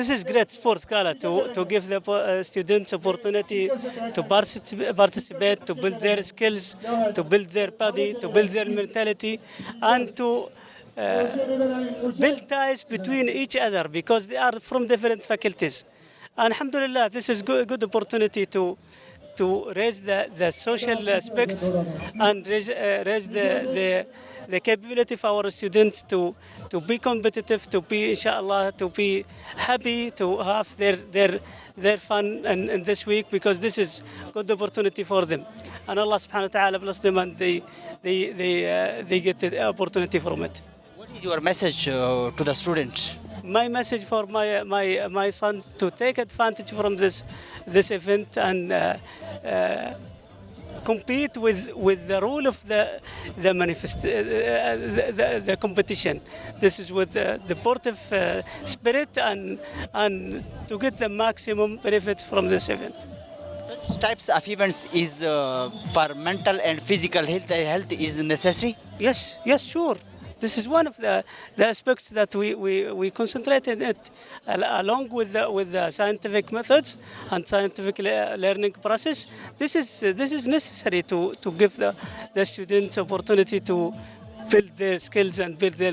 This is great sports gala to give the students opportunity to participate, to build their skills, to build their body, to build their mentality, and to build ties between each other because they are from different faculties. And alhamdulillah, this is good opportunity to raise the social aspects and raise the capability of our students to be competitive, to be inshallah, to be happy, to have their fun in this week, because this is good opportunity for them, and Allah subhanahu wa ta'ala bless them, and they get the opportunity from it. What is your message to the students? My message for my son to take advantage from this event and compete with the rule of the manifest the competition. This is with the deportive spirit and to get the maximum benefits from this event. Such types of events is for mental and physical health is necessary? Yes, sure. This is one of the aspects that we concentrate in it, along with the scientific methods and scientific learning process. This is necessary to give the students opportunity to build their skills and build their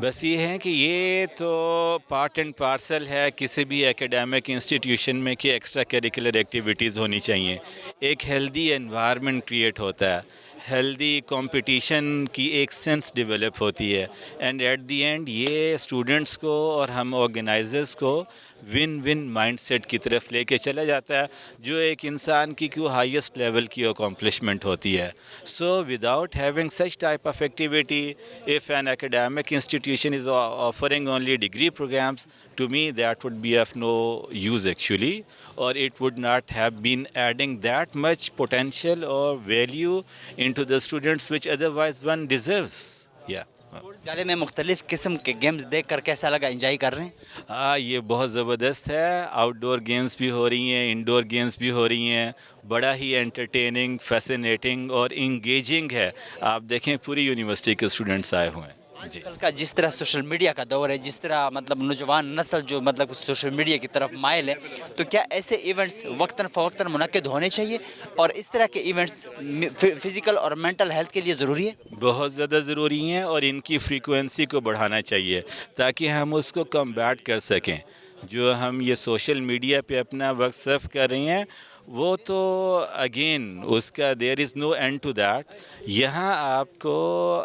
بس یہ ہے کہ یہ تو part and parcel ہے کسی بھی ایکیڈیمک institution میں کہ ایکسٹرا کریکولر ایکٹیویٹیز ہونی چاہیے. ایک ہیلدی انوائرمنٹ کریٹ ہوتا ہے, ہیلدی کمپٹیشن کی ایک سینس ڈیولپ ہوتی ہے, اینڈ ایٹ دی اینڈ یہ اسٹوڈنٹس کو اور ہم آرگنائزرز کو ون ون مائنڈ سیٹ کی طرف لے کے چلا جاتا ہے, جو ایک انسان کی ہائیسٹ لیول کی اکمپلشمنٹ ہوتی ہے. So without having such type of activity, if an academic institution is offering only degree programs, to me that would be of no use actually, or it would not have been adding that much potential or value into the students which otherwise one deserves. Yeah. گالے میں مختلف قسم کے games دیکھ کر کیسا لگا؟ Enjoy کر رہے ہیں؟ یہ بہت زبردست ہے. آؤٹ ڈور گیمز بھی ہو رہی ہیں, انڈور گیمز بھی ہو رہی ہیں. بڑا ہی انٹرٹیننگ, فیسینیٹنگ اور انگیجنگ ہے. آپ دیکھیں پوری یونیورسٹی کے اسٹوڈنٹس آئے ہوئے ہیں. آج کل کا جس طرح سوشل میڈیا کا دور ہے, جس طرح مطلب نوجوان نسل جو مطلب سوشل میڈیا کی طرف مائل ہے, تو کیا ایسے ایونٹس وقتاً فوقتاً منعقد ہونے چاہیے؟ اور اس طرح کے ایونٹس فزیکل اور مینٹل ہیلتھ کے لیے ضروری ہے؟ بہت زیادہ ضروری ہیں, اور ان کی فریکوینسی کو بڑھانا چاہیے تاکہ ہم اس کو کمبیٹ کر سکیں. جو ہم یہ سوشل میڈیا پہ اپنا وقت صرف کر رہے ہیں, وہ تو اگین اس کا دیر از نو اینڈ ٹو دیٹ. یہاں آپ کو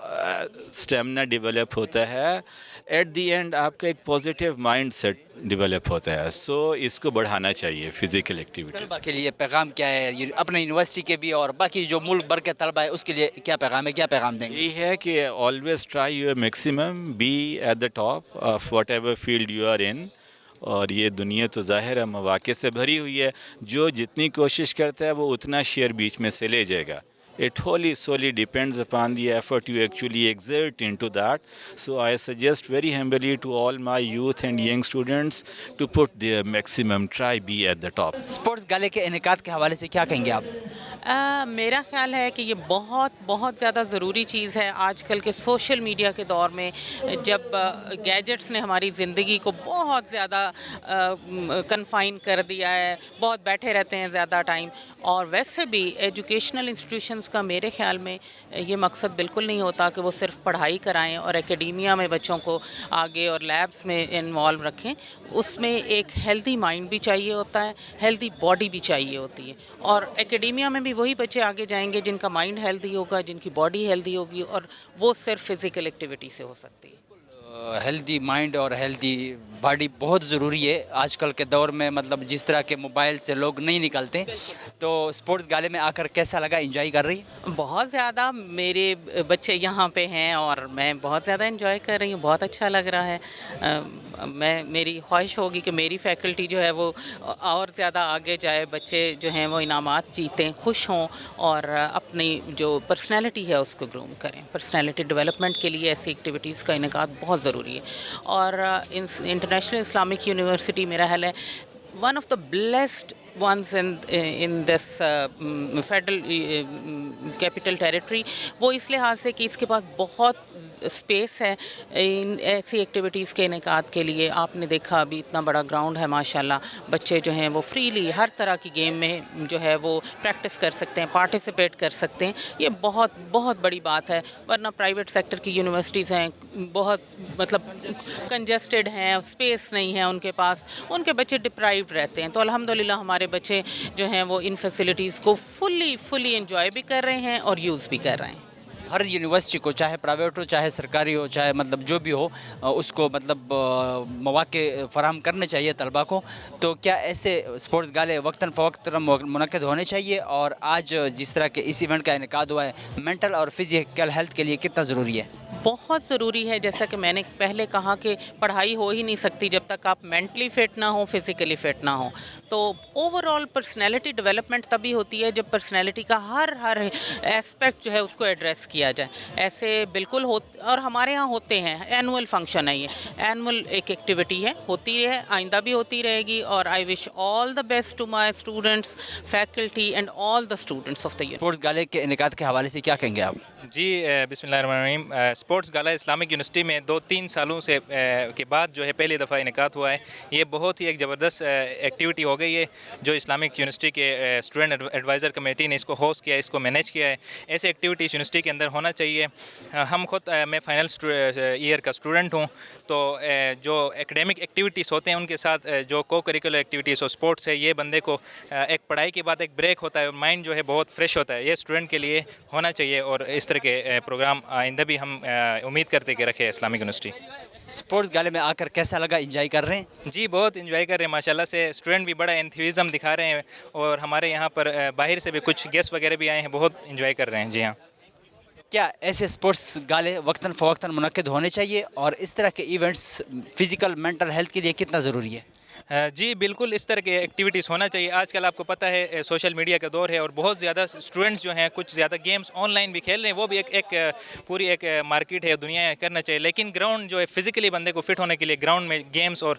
اسٹیمنا ڈیولپ ہوتا ہے, ایٹ دی اینڈ آپ کا ایک پازیٹیو مائنڈ سیٹ ڈیولپ ہوتا ہے. سو اس کو بڑھانا چاہیے فزیکل ایکٹیویٹیز. طلبا کے لیے پیغام کیا ہے اپنے یونیورسٹی کے بھی اور باقی جو ملک بھر کے طلبا ہے اس کے لیے کیا پیغام ہے, کیا پیغام دیں گے؟ یہی ہے کہ always try your maximum, be at the top of whatever field you are in. اور یہ دنیا تو ظاہر ہے مواقع سے بھری ہوئی ہے, جو جتنی کوشش کرتا ہے وہ اتنا شیئر بیچ میں سے لے جائے گا. It wholly solely depends upon the effort you actually exert into that. So I suggest very humbly to all my youth and young students to put their maximum, try be at the top. Sports gala کے انعقاد کے حوالے سے کیا کہیں گے آپ؟ میرا خیال ہے کہ یہ بہت بہت زیادہ ضروری چیز ہے آج کل کے سوشل میڈیا کے دور میں, جب گیجٹس نے ہماری زندگی کو بہت زیادہ کنفائن کر دیا ہے, بہت بیٹھے رہتے ہیں زیادہ ٹائم. اور ویسے بھی ایجوکیشنل انسٹیٹیوشنز کا میرے خیال میں یہ مقصد بالکل نہیں ہوتا کہ وہ صرف پڑھائی کرائیں اور اکیڈیمیا میں بچوں کو آگے اور لیبس میں انوالو رکھیں. اس میں ایک ہیلدی مائنڈ بھی چاہیے ہوتا ہے, ہیلدی باڈی بھی چاہیے ہوتی ہے. اور اکیڈیمیا میں بھی وہی بچے آگے جائیں گے جن کا مائنڈ ہیلدی ہوگا, جن کی باڈی ہیلدی ہوگی, اور وہ صرف فزیکل ایکٹیویٹی سے ہو سکتی ہے. ہیلدی مائنڈ اور ہیلدی باڈی بہت ضروری ہے آج کل کے دور میں. مطلب جس طرح کے موبائل سے لوگ نہیں نکلتے, تو اسپورٹس گالے میں آ کر کیسا لگا؟ انجوائے کر رہی ہیں؟ بہت زیادہ. میرے بچے یہاں پہ ہیں اور میں بہت زیادہ انجوائے کر رہی ہوں, بہت اچھا لگ رہا ہے. میری خواہش ہوگی کہ میری فیکلٹی جو ہے وہ اور زیادہ آگے جائے, بچے جو ہیں وہ انعامات جیتیں, خوش ہوں, اور اپنی جو پرسنالٹی ہے اس کو گروم کریں. پرسنالٹی ڈیولپمنٹ کے لیے ایسی ایکٹیویٹیز کا انعقاد بہت ضروری ہے. اور انٹرنیشنل اسلامک یونیورسٹی میرا خیال ہے one of the blessed ones in this federal capital territory. وہ اس لحاظ سے کہ اس کے پاس بہت اسپیس ہے ان ایسی ایکٹیویٹیز کے انعقاد کے لیے. آپ نے دیکھا ابھی اتنا بڑا گراؤنڈ ہے ماشاءاللہ, بچے جو ہیں وہ فریلی ہر طرح کی گیم میں جو ہے وہ پریکٹس کر سکتے ہیں, پارٹیسپیٹ کر سکتے ہیں. یہ بہت بہت بڑی بات ہے. ورنہ پرائیویٹ سیکٹر کی یونیورسٹیز ہیں بہت مطلب کنجسٹڈ ہیں, اسپیس نہیں ہے ان کے پاس, ان کے بچے ڈپرائیوڈ رہتے ہیں. تو الحمدللہ ہمارے بچے جو ہیں وہ ان فیسلٹیز کو فلی انجوائے بھی کر رہے ہیں اور یوز بھی کر رہے ہیں. ہر یونیورسٹی کو, چاہے پرائیویٹ ہو چاہے سرکاری ہو, چاہے مطلب جو بھی ہو, اس کو مطلب مواقع فراہم کرنے چاہیے طلباء کو. تو کیا ایسے اسپورٹس گالے وقتاً فوقتاً منعقد ہونے چاہیے؟ اور آج جس طرح کے اس ایونٹ کا انعقاد ہوا ہے, مینٹل اور فزیکل ہیلتھ کے لیے کتنا ضروری ہے؟ بہت ضروری ہے. جیسا کہ میں نے پہلے کہا کہ پڑھائی ہو ہی نہیں سکتی جب تک آپ مینٹلی فٹ نہ ہوں, فزیکلی فٹ نہ ہوں. تو اوور آل پرسنالٹی ڈیولپمنٹ تبھی ہوتی ہے جب پرسنالٹی کا ہر ایسپیکٹ جو ہے اس کو ایڈریس کیا جائے. ایسے بالکل اور ہمارے ہاں ہوتے ہیں, اینول فنکشن ہے, یہ اینول ایک ایکٹیویٹی ہے, ہوتی ہے, آئندہ بھی ہوتی رہے گی. اور I wish all the best to my students, faculty and all the students of the year. Sports gala کے انعقاد کے حوالے سے کیا کہیں گے آپ؟ جی بسم اللہ الرحمن الرحیم. اسپورٹس گالا اسلامک یونیورسٹی میں 2-3 سالوں سے کے بعد جو ہے پہلی دفعہ انعقاد ہوا ہے. یہ بہت ہی ایک زبردست ایکٹیویٹی ہو گئی ہے جو اسلامک یونیورسٹی کے اسٹوڈنٹ ایڈوائزر کمیٹی نے اس کو ہوسٹ کیا ہے, اس کو مینیج کیا ہے. ایسے ایکٹیویٹیز یونیورسٹی کے اندر ہونا چاہیے. ہم خود میں فائنل ایئر کا اسٹوڈنٹ ہوں, تو جو ایکڈیمک ایکٹیویٹیز ہوتے ہیں ان کے ساتھ جو کو کریکولر ایکٹیویٹیز اور اسپورٹس ہے, یہ بندے کو ایک پڑھائی کے بعد ایک بریک ہوتا ہے اور مائنڈ جو ہے بہت فریش ہوتا ہے. یہ اسٹوڈنٹ کے لیے ہونا چاہیے, اور اس طرح کے پروگرام آئندہ بھی ہم امید کرتے کہ رکھے اسلامک یونیورسٹی. اسپورٹس گالے میں آ کر کیسا لگا؟ انجوائے کر رہے ہیں؟ جی بہت انجوائے کر رہے ہیں ماشاءاللہ سے. اسٹوڈنٹ بھی بڑا انتھوزم دکھا رہے ہیں, اور ہمارے یہاں پر باہر سے بھی کچھ گیسٹ وغیرہ بھی آئے ہیں, بہت انجوائے کر رہے ہیں. جی ہاں. کیا ایسے اسپورٹس گالے وقتاً فوقتاً منعقد ہونے چاہیے, اور اس طرح کے ایونٹس فزیکل مینٹل ہیلتھ کے لیے کتنا ضروری ہے؟ جی بالکل اس طرح کے ایکٹیویٹیز ہونا چاہیے. آج کل آپ کو پتہ ہے سوشل میڈیا کا دور ہے, اور بہت زیادہ اسٹوڈنٹس جو ہیں کچھ زیادہ گیمز آن لائن بھی کھیل رہے ہیں. وہ بھی ایک پوری ایک مارکیٹ ہے, دنیا کرنا چاہیے. لیکن گراؤنڈ جو ہے فزیکلی بندے کو فٹ ہونے کے لیے گراؤنڈ میں گیمز اور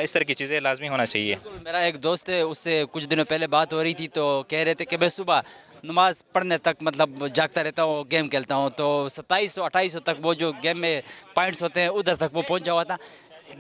اس طرح کی چیزیں لازمی ہونا چاہیے. میرا ایک دوست ہے, اس سے کچھ دنوں پہلے بات ہو رہی تھی, تو کہہ رہے تھے کہ میں صبح نماز پڑھنے تک مطلب جاگتا رہتا ہوں, گیم کھیلتا ہوں, تو 2700-2800 تک وہ جو گیم میں پوائنٹس ہوتے ہیں ادھر تک وہ پہنچ جاتا.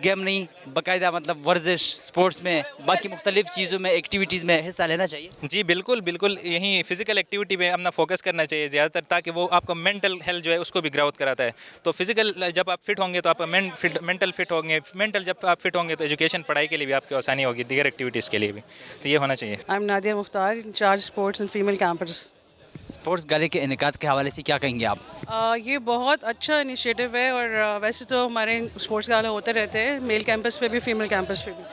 گیم نہیں, باقاعدہ مطلب ورزش, اسپورٹس میں, باقی مختلف چیزوں میں, ایکٹیویٹیز میں حصہ لینا چاہیے. جی بالکل بالکل, یہیں فزیکل ایکٹیویٹی میں اپنا فوکس کرنا چاہیے زیادہ تر, تاکہ وہ آپ کا مینٹل ہیلتھ جو ہے اس کو بھی گراؤتھ کراتا ہے. تو فزیکل جب آپ فٹ ہوں گے تو آپ مینٹل فٹ ہوں گے, مینٹل جب آپ فٹ ہوں گے تو ایجوکیشن پڑھائی کے لیے بھی آپ کو آسانی ہوگی, دیگر ایکٹیویٹیز کے لیے بھی. تو یہ ہونا چاہیے. I'm Nadia Mukhtar, in charge sports and female campus. Sports gala کے انعقاد کے حوالے سے کیا کہیں گے آپ؟ یہ بہت اچھا انیشیٹو ہے, اور ویسے تو ہمارے اسپورٹس گالا ہوتے رہتے ہیں میل کیمپس پہ بھی فیمیل کیمپس پہ بھی.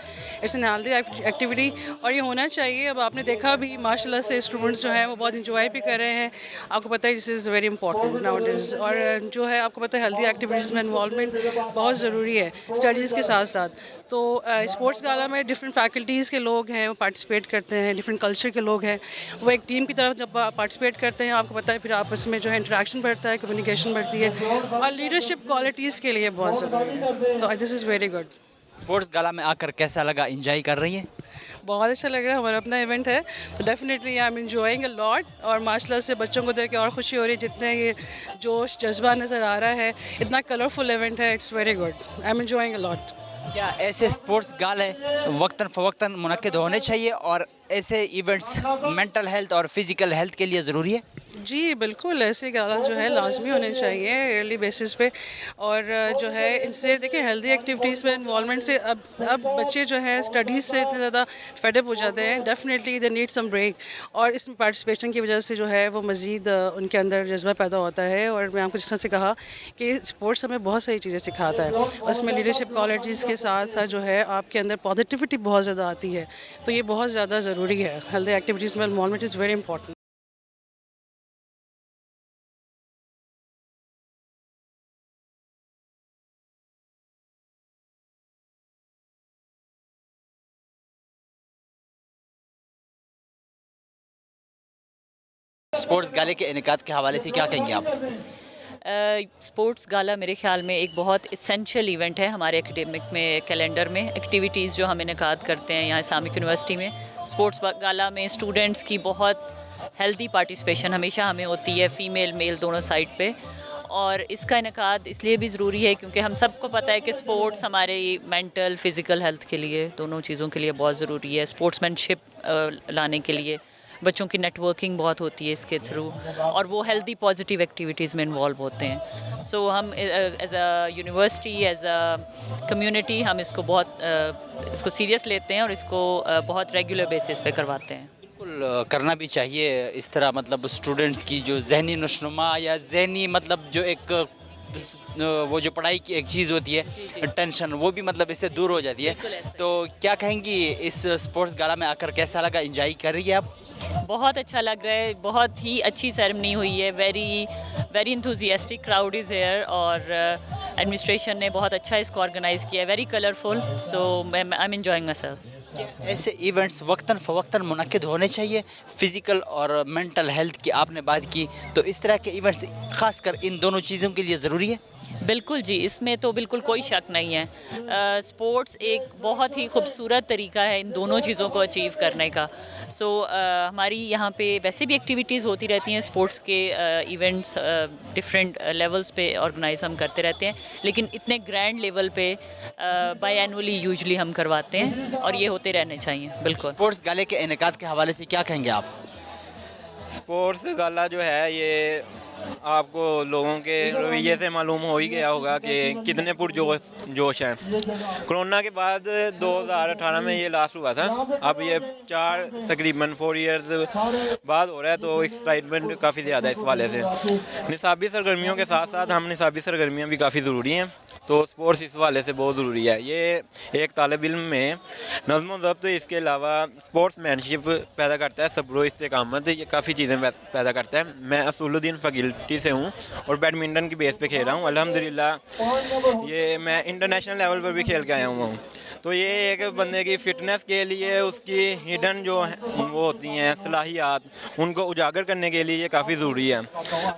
اٹس این ہیلدی ایکٹیویٹی, اور یہ ہونا چاہیے. اب آپ نے دیکھا بھی ماشاء اللہ سے اسٹوڈنٹس جو ہیں وہ بہت انجوائے بھی کر رہے ہیں. آپ کو پتہ ہے this is very important nowadays, اور جو ہے آپ کو پتہ ہے ہیلدی ایکٹیویٹیز میں انوالومنٹ بہت ضروری ہے اسٹڈیز کے ساتھ ساتھ. تو اسپورٹس گالا میں ڈفرینٹ فیکلٹیز کے لوگ ہیں, وہ پارٹیسپیٹ کرتے ہیں, ڈفرینٹ کلچر کے لوگ ہیں, وہ ایک ٹیم کی طرف جب پارٹیسپیٹ کرتے ہیں, آپ کو پتہ ہے پھر آپس میں جو ہے انٹریکشن بڑھتا ہے, کمیونیکیشن بڑھتی ہے, اور لیڈرشپ کوالٹیز کے لیے بہت ضروری ہے. تو دس از ویری گڈ. اسپورٹس گالا میں آ کر کیسا لگا؟ انجوائے کر رہی ہیں؟ بہت اچھا لگ رہا ہے, ہمارا اپنا ایونٹ ہے, تو definitely I am enjoying a لاٹ. اور ماشاء اللہ سے بچوں کو دیکھ کے اور خوشی ہو رہی ہے, جتنے یہ جوش جذبہ نظر آ رہا ہے, اتنا کلرفل ایونٹ ہے. It's very good, I am enjoying a lot. کیا ایسے اسپورٹس گالے وقتاً فوقتاً منعقد ہونے چاہیے, اور ایسے ایونٹس مینٹل ہیلتھ اور فزیکل ہیلتھ کے لیے ضروری ہے؟ جی بالکل, ایسے گالا جو ہے لازمی ہونے چاہیے ایئرلی بیسس پہ. اور جو ہے ان سے دیکھیں ہیلدی ایکٹیویٹیز میں انوالومنٹ سے اب بچے جو ہے اسٹڈیز سے اتنے زیادہ فیڈ اپ ہو جاتے ہیں. Definitely they need some break, اور اس میں پارٹیسپیشن کی وجہ سے جو ہے وہ مزید ان کے اندر جذبہ پیدا ہوتا ہے. اور میں آپ کو جس طرح سے کہا کہ اسپورٹس ہمیں بہت ساری چیزیں سکھاتا ہے, اس میں لیڈرشپ کوالٹیز کے ساتھ ساتھ جو ہے آپ کے اندر پازیٹیوٹی بہت زیادہ آتی ہے. تو یہ بہت زیادہ ضروری ہے. ہیلدی ایکٹیویٹیز میں involvement is very important. Sports gala کے انعقاد کے حوالے سے کیا کہیں گے آپ؟ اسپورٹس گالا میرے خیال میں ایک بہت اسینشیل ایونٹ ہے ہمارے اکیڈمک میں کیلنڈر میں. ایکٹیویٹیز جو ہم انعقاد کرتے ہیں یہاں اسلامک یونیورسٹی میں, اسپورٹس گالا میں اسٹوڈنٹس کی بہت ہیلدی پارٹیسپیشن ہمیشہ ہمیں ہوتی ہے, فیمیل میل دونوں سائڈ پہ. اور اس کا انعقاد اس لیے بھی ضروری ہے کیونکہ ہم سب کو پتہ ہے کہ اسپورٹس ہمارے مینٹل فزیکل ہیلتھ کے لیے دونوں چیزوں کے لیے بہت ضروری ہے. اسپورٹس مین شپ لانے کے لیے بچوں کی نیٹ ورکنگ بہت ہوتی ہے اس کے تھرو, اور وہ ہیلدی پازیٹیو ایکٹیویٹیز میں انوالو ہوتے ہیں. سو ہم as a university, as a community, ہم اس کو بہت اس کو سیریس لیتے ہیں, اور اس کو بہت ریگولر بیسس پہ کرواتے ہیں. بالکل کرنا بھی چاہیے اس طرح, مطلب اسٹوڈنٹس کی جو ذہنی نشوونما یا ذہنی مطلب جو ایک وہ جو پڑھائی کی ایک چیز ہوتی ہے ٹینشن, وہ بھی مطلب اس سے دور ہو جاتی ہے. تو کیا کہیں گی اس اسپورٹس گالا میں آ کر کیسا لگا؟ انجوائے کر رہی ہے آپ؟ بہت اچھا لگ رہا ہے, بہت ہی اچھی سیرمنی ہوئی ہے. Very enthusiastic crowd is here, اور ایڈمنسٹریشن نے بہت اچھا اس کو آرگنائز کیا ہے, very colourful. So I am enjoying my self. ایسے ایونٹس وقتاً فوقتاً منعقد ہونے چاہیے. فزیکل اور مینٹل ہیلتھ کی آپ نے بات کی, تو اس طرح کے ایونٹس خاص کر ان دونوں چیزوں کے لیے ضروری ہے. بالکل جی، اس میں تو بالکل کوئی شک نہیں ہے. سپورٹس ایک بہت ہی خوبصورت طریقہ ہے ان دونوں چیزوں کو اچیو کرنے کا. ہماری یہاں پہ ویسے بھی ایکٹیویٹیز ہوتی رہتی ہیں اسپورٹس کے ایونٹس ڈفرینٹ لیولس پہ آرگنائز ہم کرتے رہتے ہیں، لیکن اتنے گرینڈ لیول پہ بائی اینولی یوزلی ہم کرواتے ہیں اور یہ ہوتے رہنے چاہیے. بالکل. اسپورٹس گالے کے انعقاد کے حوالے سے کیا کہیں گے آپ؟ اسپورٹس گالا جو ہے یہ آپ کو لوگوں کے رویے سے معلوم ہو ہی گیا ہوگا کہ کتنے جوش ہیں. کرونا کے بعد 2018 میں یہ لاسٹ ہوا تھا، اب یہ تقریباً 4 ایئرز بعد ہو رہا ہے، تو ایکسائٹمنٹ کافی زیادہ ہے اس حوالے سے. نصابی سرگرمیوں کے ساتھ ساتھ ہم نصابی سرگرمیاں بھی کافی ضروری ہیں، تو اسپورٹس اس حوالے سے بہت ضروری ہے. یہ ایک طالب علم میں نظم و ضبط، اس کے علاوہ اسپورٹس مین شپ پیدا کرتا ہے، صبر و استقامت، یہ کافی چیزیں پیدا کرتا ہے. میں اصول الدین فیکلٹی سے ہوں اور بیڈمنٹن کی بیس پہ کھیل رہا ہوں. الحمدللہ یہ میں انٹرنیشنل لیول پر بھی کھیل کے آیا ہوں. تو یہ ایک بندے کی فٹنس کے لیے اس کی ہڈن جو وہ ہوتی ہیں صلاحیات، ان کو اجاگر کرنے کے لیے یہ کافی ضروری ہے.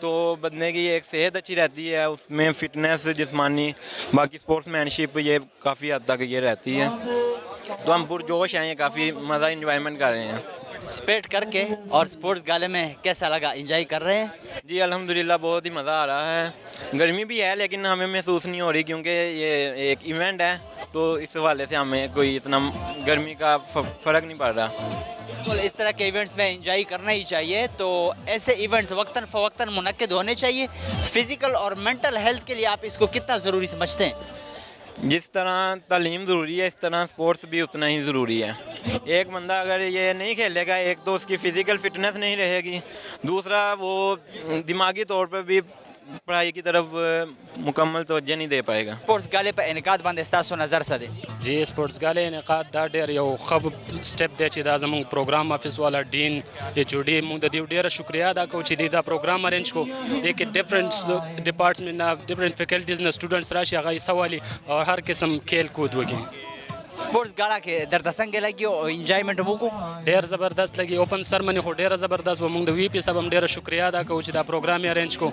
تو بندے کی ایک صحت اچھی رہتی ہے، اس میں فٹنس، جسمانی، باقی اسپورٹس مین شپ یہ کافی حد تک یہ رہتی ہے. تو ہم پرجوش ہیں، یہ کافی مزہ انجوائمنٹ کر رہے ہیں. پارٹیسپیٹ کر کے اور اسپورٹس گالے میں کیسا لگا؟ انجوائے کر رہے ہیں؟ جی الحمدللہ بہت ہی مزہ آ رہا ہے. گرمی بھی ہے لیکن ہمیں محسوس نہیں ہو رہی، کیونکہ یہ ایک ایونٹ ہے، تو اس حوالے سے ہمیں کوئی اتنا گرمی کا فرق نہیں پڑ رہا. بالکل، اس طرح کے ایونٹس میں انجوائے کرنا ہی چاہیے. تو ایسے ایونٹس وقتاً فوقتاً منعقد ہونے چاہیے. فزیکل اور مینٹل ہیلتھ کے لیے آپ اس کو کتنا ضروری سمجھتے ہیں؟ جس طرح تعلیم ضروری ہے، اس طرح اسپورٹس بھی اتنا ہی ضروری ہے. ایک بندہ اگر یہ نہیں کھیلے گا، ایک تو اس کی فزیکل فٹنس نہیں رہے گی، دوسرا وہ دماغی طور پر بھی پڑھائی کی طرف مکمل توجہ نہیں دے پائے گا. اسپورٹس گالے په انعقاد باندې ستاسو نظر څه دی؟ جی سپورټس ګالې انعقاد دا ډېر یو ښه سټپ دی چې دا زموږ پروګرام افیس والا ډین ایچ او ډي موږ د دې ډېره شکریا ادا کوو چې دا پروګرام ارینج کو دې کې ډفرنٹ ډپارټمنټ نه ډفرنٹ فیکلټیز نه سټوډنټس راشي، هغه حصه والي او هر قسم کھیل کود وکړي. سپورٹس گالا کې درته څنګه لګي او انجوایمنت وکړو؟ ډېر زبردست لګي. اوپن سرمنی خو ډېره زبردست و. موږ د وی پی صاحب هم ډېره شکریا ادا کوو چې دا پروګرام یې ارینج کو.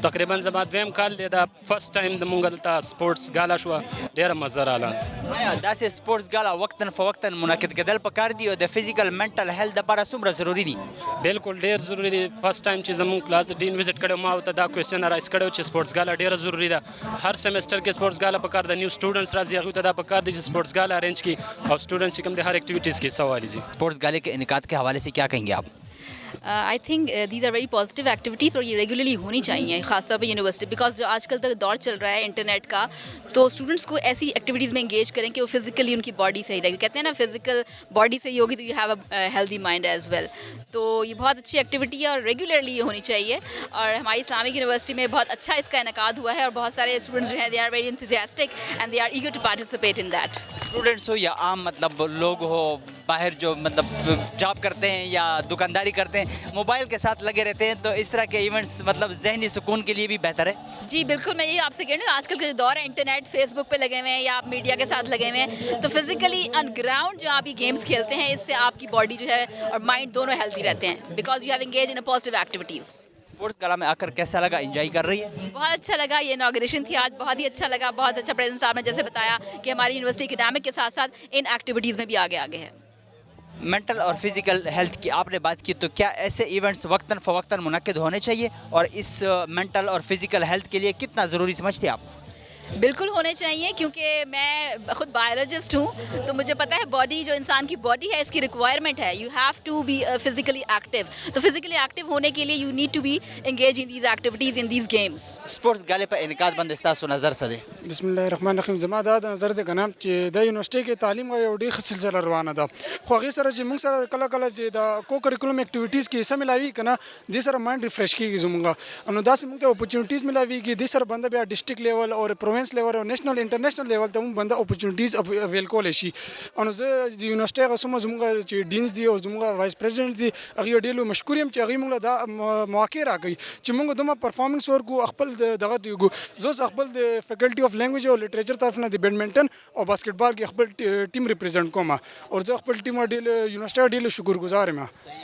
تقریبا زما دویم کال دی، دا فرست ټایم د موږ دلته سپورټس گالا شوه، ډېره مزه راغله. آیا داسې سپورټس گالا وقتاً فوقتاً منعقد کېدل پکار دي او د فزیکل منټل هیلث لپاره څومره ضروري دي؟ بالکل ډېر ضروري دي. فرست ټایم چې زموږ کلاس د ډین وزټ کړی، ما ورته دا کوېسچن رایز کړی چې سپورټس گالا ډېره ضروري ده. هر سیمسټر کې سپورټس گالا پکار ده. نیو سټوډنټس راځي، هغوی ته دا پکار دی چې سپورټس گالا ارینج کړي او اسٹوڈنٹس کم دے ہر ایکٹیویٹیز کی حصہ والی. جی اسپورٹس گالے کے انعقاد کے حوالے سے کیا کہیں گے آپ؟ I think these are very positive activities اور یہ ریگولرلی ہونی چاہیے، خاص طور پہ یونیورسٹی، بیکاز جو آج کل تک دور چل رہا ہے انٹرنیٹ کا، تو اسٹوڈنٹس کو ایسی ایکٹیویٹیز میں انگیج کریں کہ وہ فزیکلی ان کی باڈی صحیح رہے گی. کہتے ہیں نا فزیکل باڈی صحیح ہوگی تو you have a healthy mind as well. تو یہ بہت اچھی ایکٹیویٹی ہے اور ریگولرلی یہ ہونی چاہیے. اور ہماری اسلامک یونیورسٹی میں بہت اچھا اس کا انعقاد ہوا ہے اور بہت سارے اسٹوڈنٹس جو ہیں they are very enthusiastic and they are eager to participate in that. Students ہو یا عام مطلب لوگ ہو باہر جو مطلب جاب کرتے ہیں یا دکانداری کرتے ہیں، موبائل کے ساتھ لگے رہتے ہیں، تو اس طرح کے ایونٹس مطلب ذہنی سکون کے لیے بھی بہتر ہے. جی بالکل، میں یہ آپ سے کہہ رہی ہوں، آج کل کا جو دور ہے انٹرنیٹ، فیس بک پہ لگے ہوئے ہیں یا آپ میڈیا کے ساتھ لگے ہوئے ہیں، تو فزیکلی آن گراؤنڈ جو آپ یہ گیمس کھیلتے ہیں، اس سے آپ کی باڈی جو ہے اور مائنڈ دونوں ہیلدی رہتے ہیں، because you have engage in positive activities. Sports گالا میں آ کر کیسا لگا؟ انجوائے کر رہی ہے؟ بہت اچھا لگا. یہ انوگریشن تھی آج، بہت ہی اچھا لگا. بہت اچھا پریزیڈنٹ صاحب نے جیسے بتایا کہ ہماری یونیورسٹی اکیڈمک کے ساتھ ساتھ ان ایکٹیویٹیز میں بھی آگے ہے. مینٹل اور فزیکل ہیلتھ کی آپ نے بات کی، تو کیا ایسے ایونٹس وقتاً فوقتاً منعقد ہونے چاہیے؟ اور اس مینٹل اور فزیکل ہیلتھ کے لیے کتنا ضروری سمجھتے ہیں آپ؟ بالکل ہونے چاہیے، کیونکہ میں خود بایولوجسٹ ہوں، تو مجھے پتہ ہے باڈی جو انسان کی باڈی ہے اس کی ریکوائرمنٹ ہے. You have to be physically active. تو فزیکلی ایکٹیو ہونے کے لیے you need to be engage in these activities in these games. Sports gala په انعقاد باندې ستاسو نظر څه دی؟ بسم الله الرحمن الرحیم. زما دا نظر دی کنه چې د یونیورسيټي کې تعلیم یو ډېر ښه سلسله روانه ده، خو هغې سره چې موږ سره کله کله چې د کو کریکولم ایکټیویټیز کې حصه ملاوي کنه، دې سره مایند ریفریش کېږي زموږ. نو داسې موږ ته اپورچونیټیز ملاویږي، دې سره بنده بیا ډسټرکټ لیول او پروونس لیول او نیشنل انټرنیشنل لیول ته هم بنده اپورچونیټیز اویل کولی شي. نو زه د یونیورسيټي هغه څومره زموږ چې ډینز دي او زموږ وایس پریزیډنټ دي، هغې ډېر مشکور یم چې هغې موږ له دا مواقع راکوي چې موږ دومره پرفارمنس ورکړو. خپل دغه زه اوس خپل د faculty if language O literature طرف نه د بیډمنټن او باسکټ بال کې خپل ټیم ریپرزینټ کوم، او زه خپل ټیم ډېر یونیورسيټي ډېر شکر ګزار یم.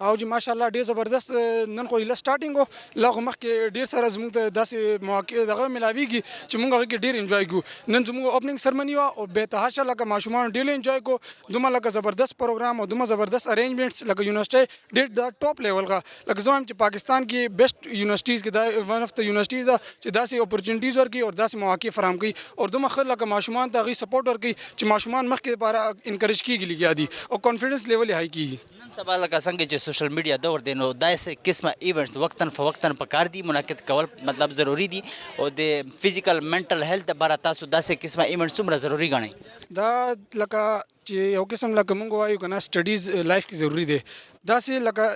او جی ماشاءالله ډیر زبردست نن خو له سٹارټینګ لا مخکې ډیر سره زموږ ته داسې مواقع دغه ملاویږي چې موږ هغه کې ډیر انجوای کوو نن زموږ اوپننګ سرمنی وا او به تحاشا لکه ماشومان ډیر انجوای کو دومره لکه زبردست پروګرام او دومره زبردست ارینجمنټس لکه یونیورسيټي ډیر د ټاپ لیول غا لکه زموږ چې پاکستان کې بیسټ یونیورسيټیز کې دا ون اف د یونیورسيټیز چې داسې اپورچونټیز ورکي او داسې مواقع فراهم کوي او دومره خلک لکه ماشومان ته غي سپورټ ورکي چې ماشومان مخکې لپاره انکریج کیږي لګیا دي او کانفیډنس لیول هاي کیږي سبا لکه څنګه چې سوشل میډیا دور دی نو داسې قسمه ایونټس وقتاً فوقتاً پکار دي منعقد کول مطلب ضروری دي او د فزیکل منټل هیلث لپاره تاسو داسې قسمه ایونټس څومره ضروری ګڼئ دا لکه چې یو قسم لکه موږ وایو کنه سټډیز لایف کې ضروری دی داسې لکه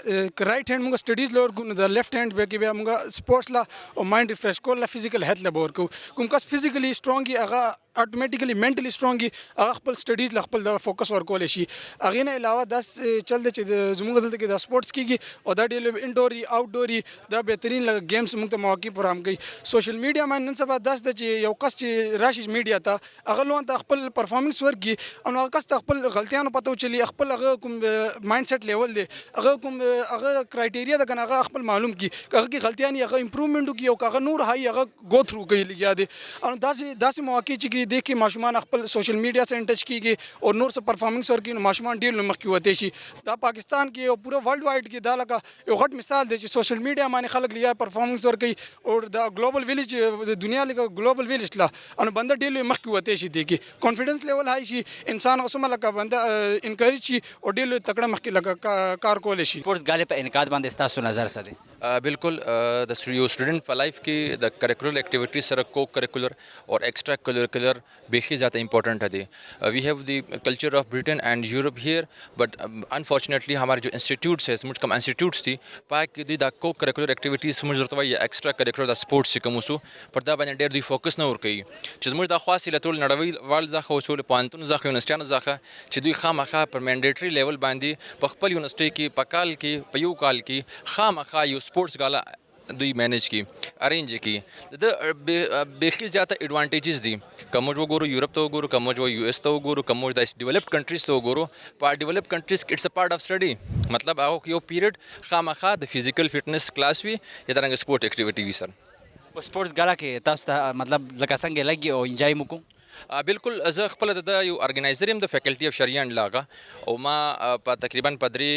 رائټ هند موږ سټډیز لور کو د لیفټ هند به کې بیا موږ سپورټس لا او مایند ریفریش کول لا فزیکل هیلث لا بور کو کوم کس فزیکلی سترونګ هغه اتوماتیکلی منټلی سترونګ هغه خپل سټډیز لا خپل د فوکس ورکول شي هغه نه علاوه داس چل د چې زموږ دلته کې د سپورټس کېږي او دا ډېر انډوري آوټډوري دا بهترین لکه گیمز موږ ته مواقع فراهم کوي سوشل میډیا باندې نن سبا داس د چې یو کس چې راشي میډیا ته هغه لون ته خپل پرفارمنس ورکي او هغه کس ته خپل غلطیانو پته چلی خپل هغه کوم مایند سیټ لیول دی هغه کوم هغه کرایټیریا د کنه هغه خپل معلوم کی هغه کی غلطیاں هغه امپروومنٹ کی او هغه نور هاي هغه گو تھرو کوي لګیا دي او داسې مواقع چې د کې ماشومان خپل سوشل میډیا سره ټچ کیږي او نور څه پرفارمنس ورکي نو ماشومان ډیر لمخ کې وته شي دا پاکستان کې او پورا ورلد وایډ کې دا لکه یو غټ مثال دی چې سوشل میډیا باندې خلک لیا پرفارمنس ورکي او دا ګلوبل ویلیج د دنیا لکه ګلوبل ویلیج لا ان بنده ډیر لمخ کې وته شي دی کې کانفیډنس لیول هاي شي انسان اوسمه لکه بنده انکریج شي او ډیر تکړه مخ کې لکه کار کول شي سپورټس غالب په انعقاد باندې تاسو نظر سره بالکل د سټوډنټ په لایف کې د کریکولر ایکټیویټیز سره کو کریکولر اور ایکسٹرا کریکولر بیخي زیادہ امپورٹنٹ ہے we have the culture of Britain and Europe here but unfortunately ہمارے جو انسٹیٹیوٹس ہے مجھ کم انسٹیٹیوٹس تھی پاک دی دا کو کریکولر ایکٹیویٹیز مجھ ضرورت یا ایکسٹرا کریکولر دا سپورٹس سے کم وسو پر دا باندې ډېر دی فوکس نه ورکوي چې زموږ دا خاصه لټول نړیوال وال ځخه وصول پوهنتون ځخه یونیورسيټیانو ځخه چې دوی خامخا پر منډیټري لیول باندې په خپل یونیورسيټي کې په کال کې په یو کال کې خامخا یو سپورټس غالا دوی مینیج کی ارینج کی د بیخي زیاته ایڈوانټیجز دي کومج وګورو یورپ ته وګورو کومج یو اس ته وګورو کومج د ډیولپډ کنټریز ته وګورو په ډیولپډ کنټریز اټس ا پارت اف سټڈی مطلب هغه you period خامخا the physical فټنس class وي یا درنګ سپورت ایکټیویټی وي سر په سپورټس غالا کې تاسو ته مطلب لکه څنګه لګي او انجوای مکو بالکل زه خپل د یو ارګنایزر یم د فیکلټي اف شریعه اینډ لاګه او ما په تقریبا په درې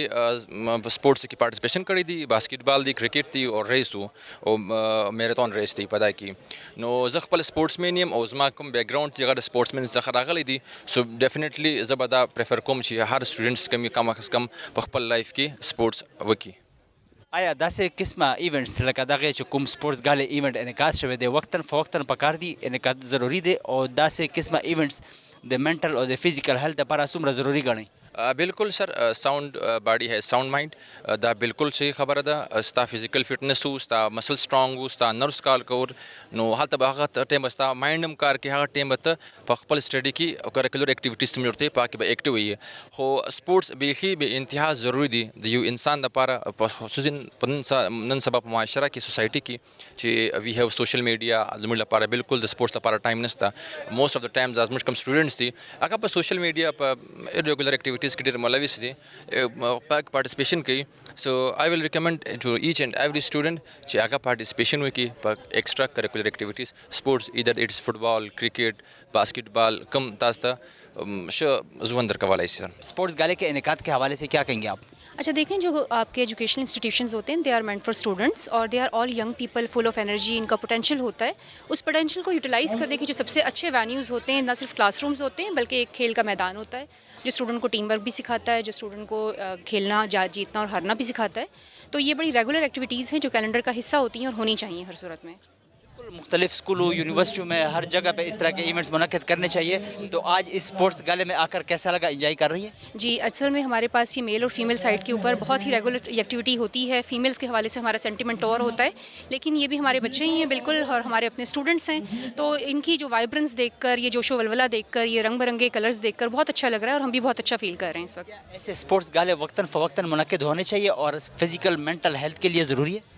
سپورټس کې پارټیسپیشن کړی دی باسکټبال دی کرکټ دی او ریس او میراتون ریس دی په دا کې نو زه خپل سپورټس مین یم او زما کوم بیک ګراوند چې هغه د سپورټس مین څخه راغلی دی سو ډیفینیټلی زه به دا پریفر کوم چې هر سټوډنټس کم په خپل لایف کې سپورټس وکړي آیا داسې قسمه ایونټس لکه دغه چې کوم سپورټس غاله ایونټ انعقاد شوی دی وقتاً فوقتاً پکار دی انعقاد ضروری دی او داسې قسمه ایونټس د منټل او د فزیکل هیلث لپاره څومره ضروری ګڼئ بالکل سر ساؤنڈ باڈی ہے ساؤنڈ مائنڈ دا بالکل صحیح خبر ده ستا فزیکل فٹنس ہو ستا مسل سٹرانگ ہو ستا نروس کار کور نو هلته به هغه ټیم ستا مایند هم کار کوي هغه ټیم ته په خپل سټډي کې کریکولر ایکټیویټیز ته ورته پاکي به ایکټیو وي خو سپورټس بیخي به انتها ضروری دي د یو انسان لپاره خصوصا نن سبا په معاشره کې سوسایټي کې چې وی هیو سوشل میډیا زموږ لپاره بالکل د سپورټس لپاره ټایم نشته موسٹ اف د ټایمز از موږ کم سټوډنټس دي هغه په سوشل میډیا په ریګولر ایکټیویټیز کې ډېر ملوث دي پاک پارټیسپیشن کوي so I will recommend to each and every student چې هغه پارټیسپیشن وکړي په extra curricular activities sports either it's football cricket basketball کم تاسو ته زون درکوالای شي سپورٹس گالے کے انعقاد کے حوالے سے کیا کہیں گے آپ اچھا دیکھیں جو آپ کے ایجوکیشنل انسٹیٹیوشنز ہوتے ہیں they are meant for students اور they are all young people full of energy ان کا پوٹینشیل ہوتا ہے اس پوٹینشیل کو یوٹیلائز کرنے کے جو سب سے اچھے وینیوز ہوتے ہیں نہ صرف کلاس رومز ہوتے ہیں بلکہ ایک کھیل کا میدان ہوتا ہے جو اسٹوڈنٹ کو ٹیم ورک بھی سکھاتا ہے جو اسٹوڈنٹ کو کھیلنا جیتنا اور ہارنا بھی سکھاتا ہے تو یہ بڑی ریگولر ایکٹیویٹیز ہیں جو کیلنڈر کا حصہ ہوتی ہیں اور ہونی چاہیے ہر صورت میں مختلف اسکولوں یونیورسٹیوں میں ہر جگہ پہ اس طرح کے ایونٹس منعقد کرنے چاہیے تو آج اس اسپورٹس گالے میں آ کر کیسا لگا انجوائے کر رہی ہیں جی اصل میں ہمارے پاس یہ میل اور فیمیل سائڈ کے اوپر بہت ہی ریگولر ایکٹیویٹی ہوتی ہے فیمیلز کے حوالے سے ہمارا سینٹیمنٹ اور ہوتا ہے لیکن یہ بھی ہمارے بچے ہی ہیں بالکل اور ہمارے اپنے اسٹوڈنٹس ہیں تو ان کی جو وائبرنس دیکھ کر یہ جوش و ولولہ دیکھ کر یہ رنگ برنگے کلرز دیکھ کر بہت اچھا لگ رہا ہے اور ہم بھی بہت اچھا فیل کر رہے ہیں اس وقت ایسے اسپورٹس گالے وقتاً فوقتاً منعقد ہونے چاہیے اور فزیکل مینٹل ہیلتھ کے لیے ضروری ہے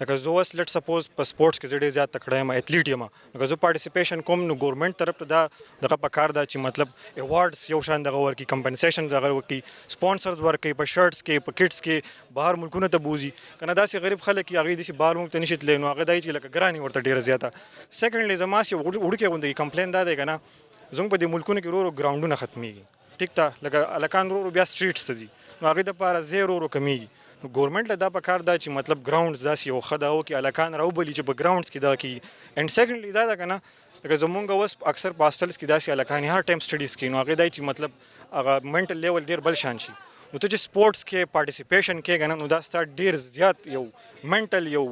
لکه زه اوس لیټ سپوز په سپورټس کې ډیر زیات تکړه یم، ایتلیټ یم، لکه زه پارټیسپیشن کوم نو ګورنمنت طرف ته دا دغه پکار دا چې مطلب ایوارډز یو شان دغه ورکی، کمپنسیشن دغه ورکی، سپانسرز ورکی، په شرټس کې، په کټس کې بهر ملکونو ته بوزي کنه. داسې غریب خلک هغه داسې بهر ملک ته نشي تللی، نو هغه دای چې لکه ګراني ورته ډیره زیاته. سیکنډلی زما چې وړوکی غوندې کمپلین دا دی کنه، زموږ په دې ملکونو کې ورو ورو ګراوندونه ختمیږي، ټیک ته لکه الکان ورو ورو بیا سټریټس ته ځي، نو هغې دپاره ځای ورو ورو کمیږي. گورنمنٹ له دا پکار دا چې مطلب ګراوندز داسې یو ښه دا وکړي، هلکان راوبلي چې په ګراوندز کې دغه کېږي. اینډ سیکنډلی دا ده که نه، لکه زمونږ اوس اکثر په هاسټلز کې داسې هلکان هر ټایم سټډیز کوي، نو هغې دا چې مطلب هغه منټل لیول ډېر بل شان شي. نو ته چې سپورټس کې پارټیسپیشن کوې که نه، نو دا ستا ډېر زیات یو منټل یو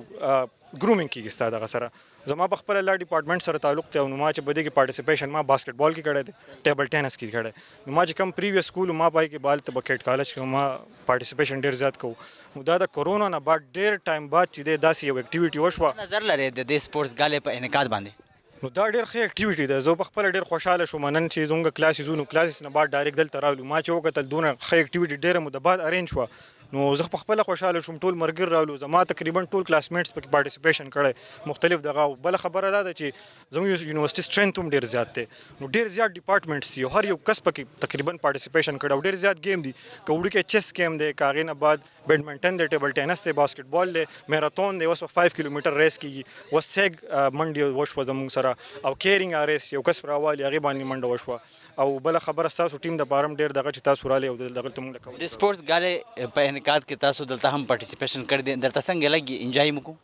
ګرومینګ کېږي ستا دغه سره. زما په خپله لا ډپارټمنټ سره تعلق دی، او نو ما چې په دې کې پارټیسپیشن ما باسکټ بال کې کړی دی، ټیبل ټینس کې کړی. نو ما چې کم پریویس سکول ما پای کې بال ته په کیټ کالج کې ما پارټیسپیشن ډېر زیات کوو. نو دا د کورونا نه بعد ډېر ټایم بعد چې دی داسې یو اکټیویټي وشوه. نظر لري د دې سپورټس غالۍ په انعقاد باندې؟ نو دا ډېر ښه اکټیویټي ده. زه په خپله ډېر خوشحاله شوم نن چې زموږ کلاسز وو، نو کلاسز نه بعد ډایرکټ دلته راغلو. ما چې وکتل دونه ښه اکټیویټي ډېره موده بعد ارینج شوه، نو زه په خپله خوشحاله شوم. ټول ملګري راغلو، زما تقریبا ټول کلاسمیټس پکې پارټیسپیشن کړی مختلف دغه. بله خبره دا ده چې زموږ یونیورسټي سټرینث هم ډېر زیات دی، نو ډېر زیات ډپارټمنټس دي، هر یو کس پکې تقریبا پارټیسپیشن کړی، او ډېر زیات گیم دي. که وړوکی چیس گیم دی، که هغې نه بعد بیډمنټن دی، ټیبل ټینس دی، باسکټ بال دی، میراتون دی، اوس په 5 کیلومیټر ریس کېږي، اوس سیګ منډې وشوه زموږ سره، او کیرینګ ریس یو کس راوالي هغې باندې منډه وشوه. او بله خبره ستاسو ټیم دپاره هم ډېر دغه چې تاسو رالی او دغلته موږ له کوو. د سپورټس غالۍ په انعقاد کې تاسو دلته هم پارټیسپیشن کړی دی، درته څنګه لګي؟ انجوای مو کوو؟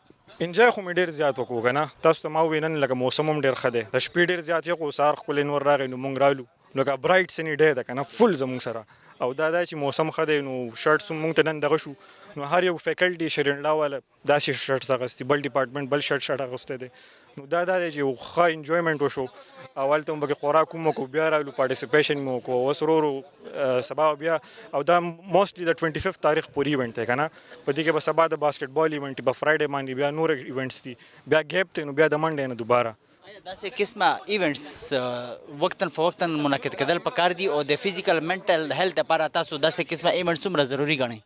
انجوای خو مې ډېر زیات وکړو که نه. تاسو ته ما وویل نن لکه موسم هم ډېر ښه دی، د شپې ډېر زیات یخ و، سهار ښکلی نور راغی، نو موږ رالو لکه برایټ سني ډی ده که نه، فل زموږ سره. او دا چې موسم ښه دی، نو شرټس هم موږ ته نن دغه شو، نو هر یو فیکلټي شرین الله والا داسې شرټس اغوستي، بل ډپارټمنټ بل شرټ اغوستی دی. نو دا دی چې یو ښه انجویمنټ وشو. اول ته هم پکې خوراک هم وکړو، بیا راغلو پارټیسپیشن مو وکړو، اوس ورو ورو سبا بیا. او دا موسټلی د 25 تاریخ پورې ایونټ دی که نه، په دې کې به سبا د باسکټ بال ایونټ، په فرایډے باندې بیا نور ایونټس دي، بیا گیپ دی، نو بیا د منډې نه دوباره. داسې قسمه ایونټس وقتاً فوقتاً منعقد کېدل پکار دي، او د فزیکل منټل هیلث لپاره تاسو داسې قسمه ایونټس څومره ضروري ګڼئ؟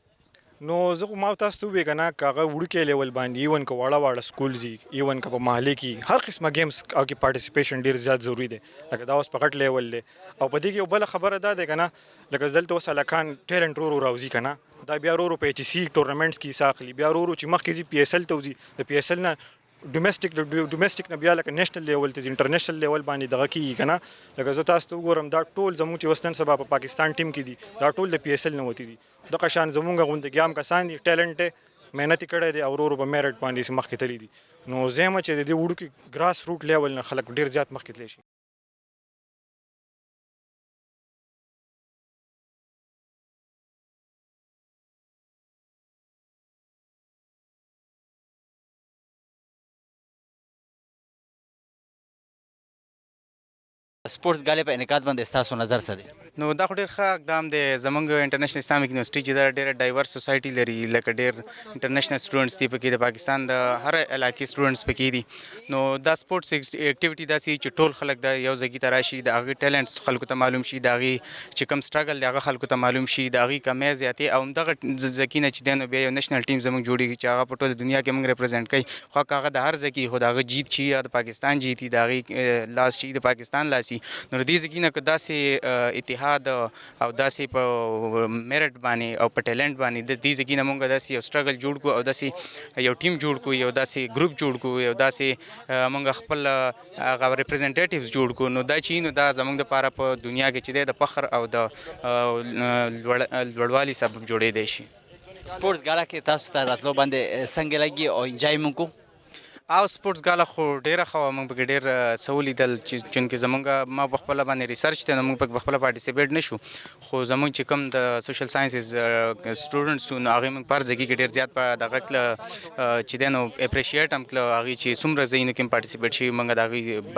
نو زه ما تاسو ته ووایې که نه، که هغه وړوکی لیول باندې، ایون که واړه واړه سکولز وي، ایون که په محلې کې هر قسمه گیمز او کې پارټیسپیشن ډېر زیات ضروري دی. لکه دا اوس په غټ لیول دی. او په دې کې یو بله خبره دا دی که نه، لکه دلته اوس هلکان ټیلنټ ورو ورو راوځي که نه، دا بیا ورو ورو په ایچ سی ټورنمنټس کې حصه اخلي، بیا ورو ورو چې مخکې ځي پی ایس ایل ته وځي، د پی ایس ایل نه ډومestic نه بیا لکه نیشنل لیول ته ځي، انټرنیشنل لیول باندې دغه کېږي که نه. لکه زه تاسو ته وګورم دا ټول زموږ چې اوس نن سبا په پاکستان ټیم کې دي، دا ټول د پی ایس ایل نه وتي دي. دغه شان زموږ غوندې ګیام کسان دي، ټیلنټ یې محنت یې کړی دی، او ورو ورو په میرټ باندې مخکې تللی دي. نو زه یم چې د دې وړوکي ګراس روټ لیول نه خلک ډېر زیات مخکې تللی شي. سپورټس غالۍ په انعقاد باندې ستاسو نظر څه دی؟ نو دا خو ډېر ښه اقدام دی. زموږ انټرنیشنل اسلامک یونیورسټي چې دا ډېره ډایورس سوسایټي لري، لکه ډېر انټرنیشنل سټوډنټس دي پکې، د پاکستان د هر علاقې سټوډنټس پکې دي. نو دا سپورټس اکټیویټي داسې چې ټول خلک د یو ځای ته راشي، د هغې ټیلنټس خلکو ته معلوم شي، د هغې چې کوم سټرګل دی هغه خلکو ته معلوم شي، د هغې کمی زیاتې، او همدغه ځکي نه چې دی نو بیا یو نیشنل ټیم زموږ جوړېږي چې هغه په ټوله دنیا کې موږ ریپرزینټ کوي. خو که هغه د هر ځای کې خو د هغه جیت شي یا د پاکستان جیت وي، د هغې لاس شي د پاکستان لاس وي. نو د دې ځکي نه که داسې اتحاد او داسې په میرټ باندې او په ټیلنټ باندې د دې ځکي نه موږ داسې یو سټرګل جوړ کړو، او داسې یو ټیم جوړ کړو، یو داسې ګروپ جوړ کړو، یو داسې موږ خپل هغه ریپرزنټیټیوز جوړ کړو. نو دا چې نو دا زموږ دپاره په دنیا کې چې دی د فخر او د لوړوالي سبب جوړېدی شي. سپورټس غاله کې تاسو ته راتلو باندې څنګه لګي او انجوای مو کوو؟ او سپورټس غاله خو ډیره خو موږ په ډیر سولې دل چې زمونږ ما په خپل باندې ریسرچ ته موږ په خپل پارټیسیپیټ نشو خو زمونږ چې کوم د سوشل ساينسز سټوډنټس نو هغه موږ پر ځکه کې ډیر زیات په دغه کله چې دنو اپریشیټ هم کله هغه چې څومره زینو کې پارټیسیپیټ شي موږ دغه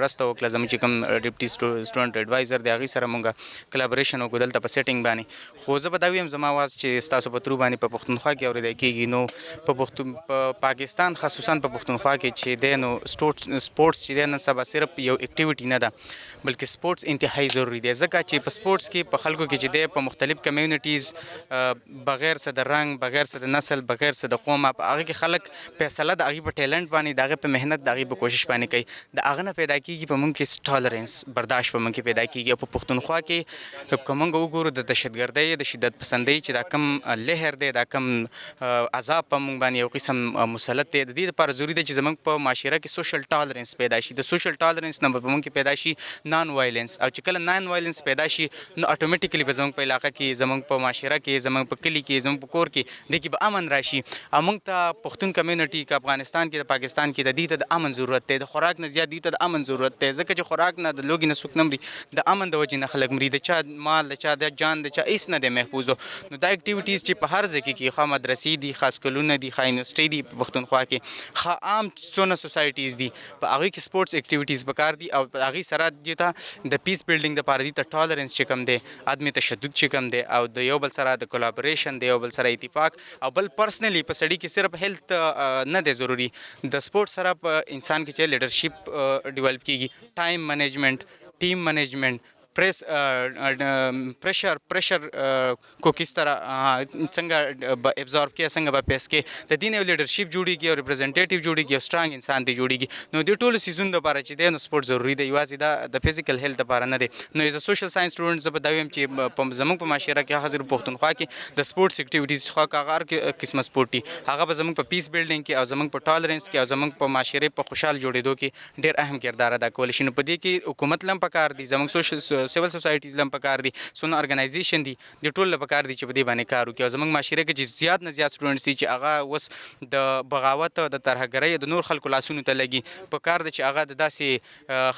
مرسته وکړه زموږ چې کوم ډیپټي سټوډنټ ایډوایزر دی هغه سره موږ کلابریشن وکړل دلته په سیټینګ باندې خو زه به دا ویم زما واز چې تاسو په ترو باندې په پښتونخوا کې اورېدل کېږي نو په پاکستان خصوصا په پښتونخوا کې چې دی نو سپورټس چې دی نن سبا صرف یو اکټیویټي نه ده بلکې سپورټس انتهایی ضروری دی ځکه چې په سپورټس کې په خلکو کې چې دی په مختلف کمیونټیز بغیر څه د رنګ بغیر څه د نسل بغیر څه د قوم په هغه کې خلک فیصله د هغې په ټیلنټ باندې د هغې په محنت د هغې په کوشش باندې کوي د هغه نه پیدا کېږي په موږ کې ټالرنس برداشت په موږ کې پیدا کېږي او په پښتونخوا کې که موږ وګورو د دهشتګردۍ د شدت پسندۍ چې دا کم لهر دی دا کم عذاب په موږ باندې یو قسم مسلط دی د دې لپاره ضروري ده چې زموږ په معاشره کې سوشل ټالرنس پیدا شي د سوشل ټالرنس نه په موږ کې پیدا شي نان وایلنس او چې کله نان وایلنس پیدا شي نو اټومیټیکلی به زموږ په علاقه کې زموږ په معاشره کې زموږ په کلي کې زموږ په کور کې د کې به امن راشي او موږ ته پښتون کمیونټي که افغانستان کې د پاکستان کې د دې ته د امن ضرورت دی د خوراک نه زیات دې ته د امن ضرورت دی ځکه چې خوراک نه د لوږې نه څوک نه مري د امن د وجې نه خلک مري د چا مال د چا د جان د چا هېڅ نه دی محفوظ نو دا اکټیویټیز چې په هر ځای کې ښه مدرسې دي ښه سکولونه دي ښه یونیورسټۍ دي په پښتونخوا کې ښه عام څونه سوسایټیز دي په هغوی کې سپورټس اکټیویټیز پکار دي او په هغې سره دې ته د پیس بلډینګ دپاره دې ته ټالرنس چې کوم دی عدم تشدد چې کوم دی او د یو بل سره د کولابریشن د یو بل سره اتفاق او بل پرسنلی په سړي کې صرف هیلث نه دی ضروري د سپورټ سره په انسان کې چې لیډرشپ ډیولپ کېږي time management team management pressure کو کس طرح څنګه ابزارب کړي څنګه به پیس کړي د دې نه یو لیډرشپ جوړېږي او ریپرزنټیټیو جوړېږي او سټرانګ انسان دی جوړېږي نو دې ټولو څیزونو دپاره چې دی نو سپورټ ضروري دی یوازې دا د فزیکل هیلث دپاره نه دی نو as a social science student زه به دا وایم چې زموږ په معاشره کې هغه پښتونخوا کې د سپورټس اکټیویټیز څخه هغه هر قسمه سپورټ دي هغه به زموږ په پیس بلډینګ کې او زموږ په ټالرنس کې او زموږ په معاشرې په خوشحال جوړېدو کې ډېر اهم کردار ادا کولی شي نو په دې کې حکومت هم پکار دي زموږ سیول سوسایټیز پکار دي سونه ارګنایزیشن دي د ټول پکار دي چې په دې باندې کار وکړي او زموږ معاشره کې چې زیات نه زیات سټوډنټس دي چې هغه اوس د بغاوت د ترهګرۍ د نور خلکو لاسونو ته لګي پکار دي چې هغه د داسې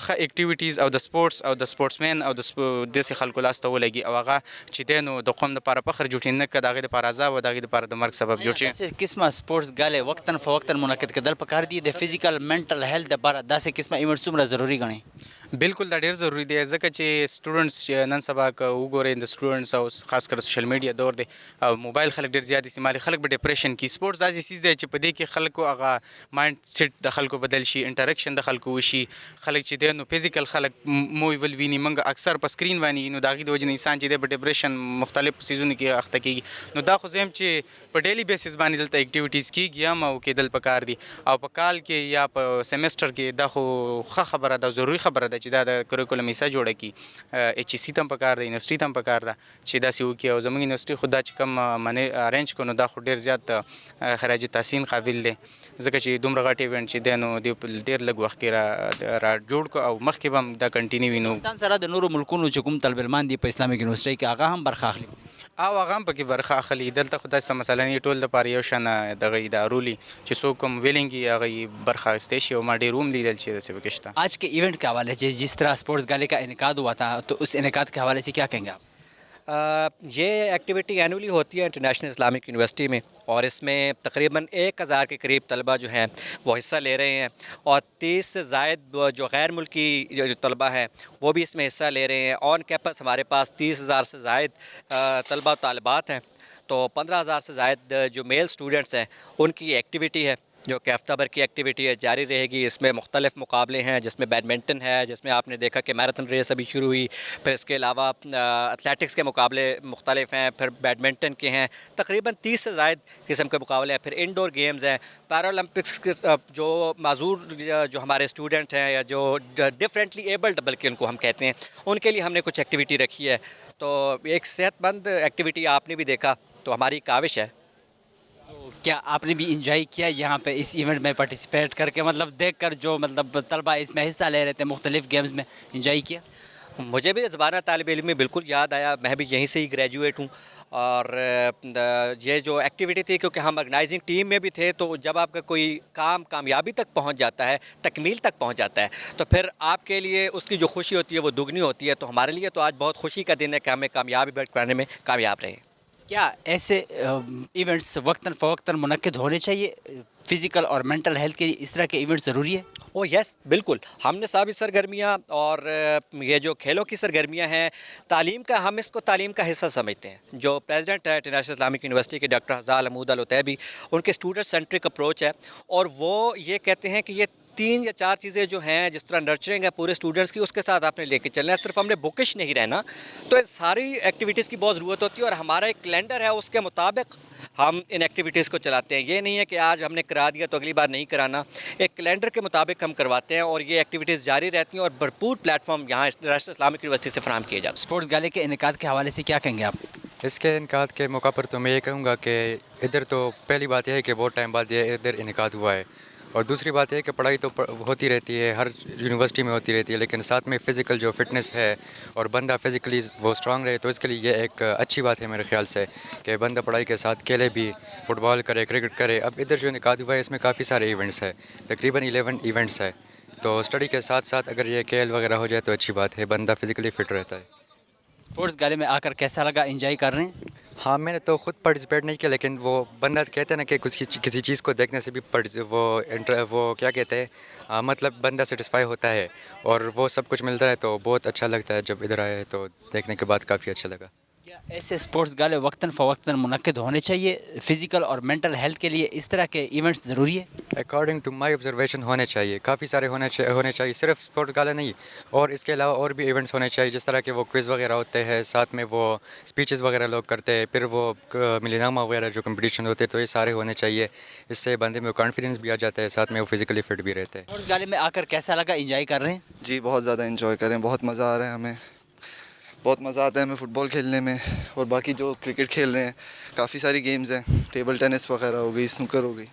ښه اکټیویټیز او د سپورټس او د سپورټسمین او د داسې خلکو لاس ته ولګي او هغه چې دی نو د قوم دپاره فخر جوړ نه کړي د هغې دپاره عذاب او د هغې دپاره د مرګ سبب جوړ شي داسې قسمه سپورټس ګالې وقتاً فوقتاً منعقد کېدل پکار دي د فزیکل منټل هیلث دپاره داسې قسمه ایونټ څومره ضروري ګڼئ بالکل دا ډېر ضروري دی ځکه چې سټوډنټس نن سبا که وګورئ د سټوډنټس او خاص کر سوشل میډیا دور دی او موبایل خلک ډېر زیات استعمالوي خلک په ډپریشن کې سپورټس داسې څیز دی چې په دې کې خلکو هغه مایند سیټ د خلکو بدل شي انټریکشن د خلکو وشي خلک چې دی نو فزیکل خلک موویبل ویني موږ اکثر په سکرین باندې نو د هغې د وجې نه انسان چې دی په ډپریشن مختلف څیزونو کې اخته کېږي نو دا خو زه یم چې په ډیلی بیسس باندې دلته اکټیویټیز کېږي هم او کېدل پکار دي او په کال کې یا په سیمسټر کې دا خو ښه خبره ده ضروري خبره ده چې دا د کریکولم حصه جوړه کړي ایچ ای سی ته هم پکار ده یونیورسټي ته هم پکار ده چې داسې وکړي او زموږ یونیورسټي خو دا چې کوم منې ارینج کړو نو دا خو ډېر زیات خراج تحسین قابل دی ځکه چې دومره غټ ایونټ چې دی نو دوی په ډېر لږ وخت کې را جوړ کړو او مخکې به هم دا کنټینیو وي نو پاکستان سره د نورو ملکونو چې کوم طالب علمان دي په اسلامک یونیورسټۍ کې هغه هم برخه اخلي او هغه هم پکې برخه اخلي دلته خو داسې مثلا ټول دپاره یو شان دغه ادارو لي چې څوک هم ویلنګ وي هغه برخه اخیستی شي او ما ډېر هم لیدل چې داسې پکې شته آج کے ایونٹ کے حوالے سے جس طرح اسپورٹس گالے کا انعقاد ہوا تھا تو اس انعقاد کے حوالے سے کیا کہیں گے آپ یہ ایکٹیویٹی اینولی ہوتی ہے انٹرنیشنل اسلامک یونیورسٹی میں اور اس میں تقریباً 1000 کے قریب طلبہ جو ہیں وہ حصہ لے رہے ہیں اور 30 سے زائد جو غیر ملکی جو طلبہ ہیں وہ بھی اس میں حصہ لے رہے ہیں آن کیمپس ہمارے پاس 30,000 سے زائد طلبہ و طالبات ہیں تو 15,000 سے زائد جو میل اسٹوڈنٹس ہیں ان کی ایکٹیویٹی ہے جو کہ ہفتہ بھر کی ایکٹیویٹی ہے جاری رہے گی اس میں مختلف مقابلے ہیں جس میں بیڈمنٹن ہے جس میں آپ نے دیکھا کہ میراتھن ریس ابھی شروع ہوئی پھر اس کے علاوہ ایتھلیٹکس کے مقابلے مختلف ہیں پھر بیڈمنٹن کے ہیں تقریباً 30 سے زائد قسم کے مقابلے ہیں پھر انڈور گیمز ہیں پیرالمپکس کے جو معذور جو ہمارے اسٹوڈنٹ ہیں یا جو ڈفرینٹلی ایبلڈ بلکہ ان کو ہم کہتے ہیں ان کے لیے ہم نے کچھ ایکٹیویٹی رکھی ہے تو ایک صحت مند ایکٹیویٹی آپ نے بھی دیکھا تو ہماری کاوش ہے تو کیا آپ نے بھی انجوائے کیا یہاں پہ اس ایونٹ میں پارٹیسپیٹ کر کے مطلب دیکھ کر جو مطلب طلبہ اس میں حصہ لے رہے تھے مختلف گیمز میں انجوائے کیا مجھے بھی زبانہ طالب علم میں بالکل یاد آیا میں بھی یہیں سے ہی گریجویٹ ہوں اور یہ جو ایکٹیویٹی تھی کیونکہ ہم آرگنائزنگ ٹیم میں بھی تھے تو جب آپ کا کوئی کام کامیابی تک پہنچ جاتا ہے تکمیل تک پہنچ جاتا ہے تو پھر آپ کے لیے اس کی جو خوشی ہوتی ہے وہ دگنی ہوتی ہے. تو ہمارے لیے تو آج بہت خوشی کا دن ہے کہ ہمیں کامیابی کرانے میں کامیاب رہے. کیا ایسے ایونٹس وقتاً فوقتاً منعقد ہونے چاہیے؟ فزیکل اور مینٹل ہیلتھ کے لیے اس طرح کے ایونٹس ضروری ہے؟ یس بالکل. ہم نے سابق سرگرمیاں اور یہ جو کھیلوں کی سرگرمیاں ہیں تعلیم کا ہم اس کو تعلیم کا حصہ سمجھتے ہیں. جو پریزیڈنٹ ہے انٹرنیشنل اسلامک یونیورسٹی کے ڈاکٹر حزال حمود العتیبی ان کے اسٹوڈنٹ سینٹرک اپروچ ہے اور وہ یہ کہتے ہیں کہ یہ 3 یا 4 چیزیں جو ہیں جس طرح نرچرنگ ہے پورے اسٹوڈنٹس کی اس کے ساتھ آپ نے لے کے چلنا ہے. صرف ہم نے بکش نہیں رہنا تو ساری ایکٹیویٹیز کی بہت ضرورت ہوتی ہے اور ہمارا ایک کیلنڈر ہے اس کے مطابق ہم ان ایکٹیویٹیز کو چلاتے ہیں. یہ نہیں ہے کہ آج ہم نے کرا دیا تو اگلی بار نہیں کرانا. ایک کیلنڈر کے مطابق ہم کرواتے ہیں اور یہ ایکٹیویٹیز جاری رہتی ہیں اور بھرپور پلیٹ فارم یہاں انٹرنیشنل اسلامک یونیورسٹی سے فراہم کیے جاتے ہیں. اسپورٹس گالے کے انعقاد کے حوالے سے کیا کہیں گے آپ؟ اس کے انعقاد کے موقع پر تو میں یہ کہوں گا کہ ادھر تو پہلی بات یہ ہے کہ بہت ٹائم بعد یہ ادھر انعقاد ہوا ہے اور دوسری بات یہ ہے کہ پڑھائی تو ہوتی رہتی ہے ہر یونیورسٹی میں ہوتی رہتی ہے لیکن ساتھ میں فزیکل جو فٹنس ہے اور بندہ فزیکلی وہ اسٹرانگ رہے تو اس کے لیے یہ ایک اچھی بات ہے میرے خیال سے کہ بندہ پڑھائی کے ساتھ کھیلے بھی فٹ بال کرے کرکٹ کرے. اب ادھر جو انعقاد ہوا ہے اس میں کافی سارے ایونٹس ہیں تقریباً 11 ایونٹس ہے تو اسٹڈی کے ساتھ ساتھ اگر یہ کھیل وغیرہ ہو جائے تو اچھی بات ہے بندہ فزیکلی فٹ رہتا ہے. اسپورٹس گالے میں آ کر کیسا لگا؟ انجوائے کر رہے ہیں؟ ہاں میں نے تو خود پارٹیسپیٹ نہیں کیا لیکن وہ بندہ کہتے ہیں نا کہ کسی چیز کو دیکھنے سے بھی وہ کیا کہتے ہیں مطلب بندہ سیٹسفائی ہوتا ہے اور وہ سب کچھ ملتا ہے تو بہت اچھا لگتا ہے. جب ادھر آئے تو دیکھنے کے بعد کافی اچھا لگا. ایسے اسپورٹس گالے وقتاً فوقتاً منعقد ہونے چاہیے؟ فزیکل اور مینٹل ہیلتھ کے لیے اس طرح کے ایونٹس ضروری ہے؟ اکارڈنگ ٹو مائی آبزرویشن ہونے چاہیے کافی سارے ہونے چاہیے صرف اسپورٹس گالے نہیں اور اس کے علاوہ اور بھی ایونٹس ہونے چاہیے جس طرح کے وہ کوئز وغیرہ ہوتے ہیں ساتھ میں وہ اسپیچز وغیرہ لوگ کرتے ہیں پھر وہ ملینامہ وغیرہ جو کمپٹیشن ہوتے ہیں تو یہ سارے ہونے چاہیے. اس سے بندے میں کانفیڈنس بھی آ جاتا ہے ساتھ میں وہ فزیکلی فٹ بھی رہتے ہیں. اسپورٹس گالے میں آ کر کیسا لگا؟ انجوائے کر رہے ہیں؟ جی بہت زیادہ انجوائے کر رہے ہیں بہت مزہ آ رہا ہے ہمیں بہت مزہ آتا ہے ہمیں فٹ بال کھیلنے میں اور باقی جو کرکٹ کھیل رہے ہیں کافی ساری گیمز ہیں ٹیبل ٹینس وغیرہ ہو گئی سنوکر ہو گئی.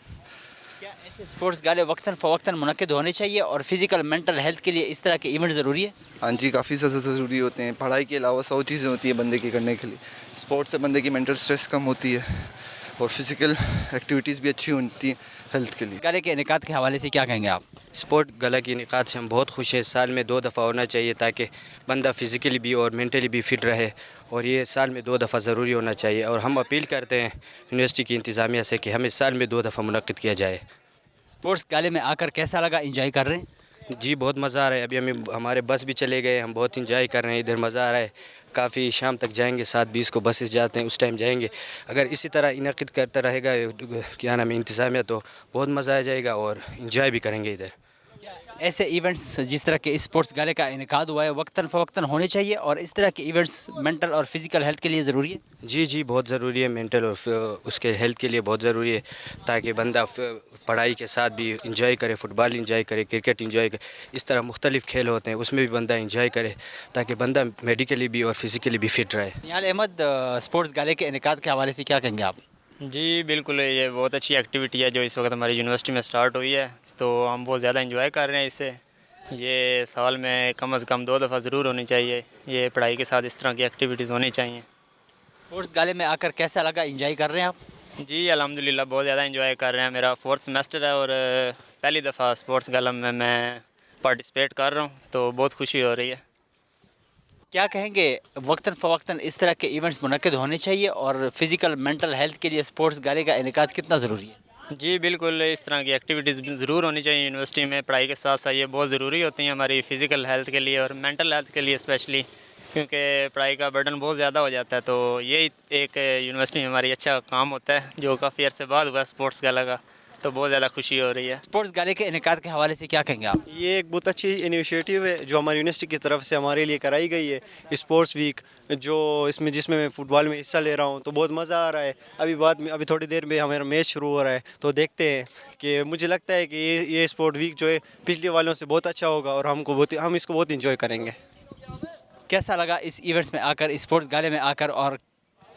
کیا ایسے اسپورٹس گالے وقتاً فوقتاً منعقد ہونے چاہیے اور فزیکل مینٹل ہیلتھ کے لیے اس طرح کے ایونٹ ضروری ہے؟ ہاں جی کافی زیادہ ضروری ہوتے ہیں. پڑھائی کے علاوہ 100 چیزیں ہوتی ہیں بندے کی کرنے کے لیے. اسپورٹس سے بندے کی مینٹل اسٹریس کم ہوتی ہے اور فزیکل ایکٹیویٹیز بھی اچھی ہوتی ہیں ہیلتھ کے لیے. گالے کے انعقاد کے حوالے سے کیا کہیں گے آپ؟ اسپورٹ گالا کے انعقاد سے ہم بہت خوش ہیں. سال میں 2 دفعہ ہونا چاہیے تاکہ بندہ فزیکلی بھی اور مینٹلی بھی فٹ رہے اور یہ سال میں 2 دفعہ ضروری ہونا چاہیے اور ہم اپیل کرتے ہیں یونیورسٹی کی انتظامیہ سے کہ ہمیں سال میں 2 دفعہ منعقد کیا جائے. اسپورٹس گالے میں آ کر کیسا لگا؟ انجوائے کر رہے ہیں؟ جی بہت مزہ آ رہا ہے. ابھی ہمارے بس بھی چلے گئے ہم بہت انجوائے کر رہے ہیں. ادھر مزہ آ رہا ہے کافی. شام تک جائیں گے 7:20 کو بسز جاتے ہیں اس ٹائم جائیں گے. اگر اسی طرح انعقد کرتا رہے گا کیا نام ہے انتظامیہ تو بہت مزہ آ جائے گا اور انجوائے بھی کریں گے. ادھر ایسے ایونٹس جس طرح کے اسپورٹس گالے کا انعقاد ہوا ہے وقتاً فوقتاً ہونے چاہیے اور اس طرح کے ایونٹس مینٹل اور فزیکل ہیلتھ کے لیے ضروری ہے؟ جی بہت ضروری ہے. مینٹل اور اس کے ہیلتھ کے لیے بہت ضروری ہے تاکہ بندہ پڑھائی کے ساتھ بھی انجوائے کرے. فٹ بال انجوائے کرے کرکٹ انجوائے کرے. اس طرح مختلف کھیل ہوتے ہیں اس میں بھی بندہ انجوائے کرے تاکہ بندہ میڈیکلی بھی اور فزیکلی بھی فٹ رہے. نیال احمد اسپورٹس گالے کے انعقاد کے حوالے سے کیا کہیں گے آپ؟ جی بالکل یہ بہت اچھی ایکٹیویٹی ہے جو اس وقت ہماری یونیورسٹی میں سٹارٹ ہوئی ہے تو ہم بہت زیادہ انجوائے کر رہے ہیں اس سے. یہ سال میں کم از کم 2 دفعہ ضرور ہونی چاہیے. یہ پڑھائی کے ساتھ اس طرح کی ایکٹیویٹیز ہونی چاہیے. اسپورٹس گالے میں آ کر کیسا لگا؟ انجوائے کر رہے ہیں آپ؟ جی الحمدللہ بہت زیادہ انجوائے کر رہے ہیں. میرا 4th سیمسٹر ہے اور پہلی دفعہ اسپورٹس گالا میں پارٹیسپیٹ کر رہا ہوں تو بہت خوشی ہو رہی ہے. کیا کہیں گے وقتاً فوقتاً اس طرح کے ایونٹس منعقد ہونے چاہیے اور فزیکل مینٹل ہیلتھ کے لیے اسپورٹس گالے کا انعقاد کتنا ضروری ہے؟ جی بالکل اس طرح کی ایکٹیویٹیز ضرور ہونی چاہیے یونیورسٹی میں. پڑھائی کے ساتھ ساتھ یہ بہت ضروری ہوتی ہیں ہماری فزیکل ہیلتھ کے لیے اور مینٹل ہیلتھ کے لیے اسپیشلی کیونکہ پڑھائی کا برڈن بہت زیادہ ہو جاتا ہے. تو یہ ایک یونیورسٹی میں ہماری اچھا کام ہوتا ہے جو کافی عرصے بعد ہوا اسپورٹس گالا کا تو بہت زیادہ خوشی ہو رہی ہے. اسپورٹس گالے کے انعقاد کے حوالے سے کیا کہیں گے آپ؟ یہ ایک بہت اچھی انیشیٹو ہے جو ہماری یونیورسٹی کی طرف سے ہمارے لیے کرائی گئی ہے. اسپورٹس ویک جو جس میں فٹ بال میں حصہ لے رہا ہوں تو بہت مزہ آ رہا ہے. ابھی تھوڑی دیر میں ہمارا میچ شروع ہو رہا ہے تو دیکھتے ہیں کہ مجھے لگتا ہے کہ یہ اسپورٹ ویک جو ہے پچھلے والوں سے بہت اچھا ہوگا اور ہم اس کو بہت انجوائے کریں گے. کیسا لگا اس ایونٹس میں آ کر اسپورٹس گالے میں آ کر اور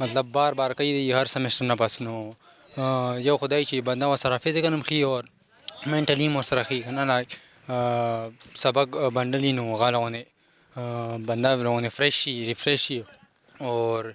مطلب بار کوي هر سمستر نه پس نو یو خدای چې بنده وسره فزیکل هم خي او منټلی مو سره خي نه سبق بندلی نو غالونه بنده ورونه فرش ریفریش اور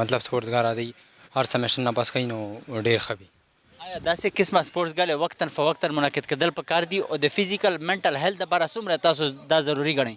مطلب سپورټس غارا دی هر سمستر نه پس کینو ډېر خبي. آیا داسې قسمه سپورټس غاله وقتاً فوقتاً منعقد کېدل پکار دي او د فزیکل منټل هیلث لپاره څومره تاسو دا ضروری ګڼئ؟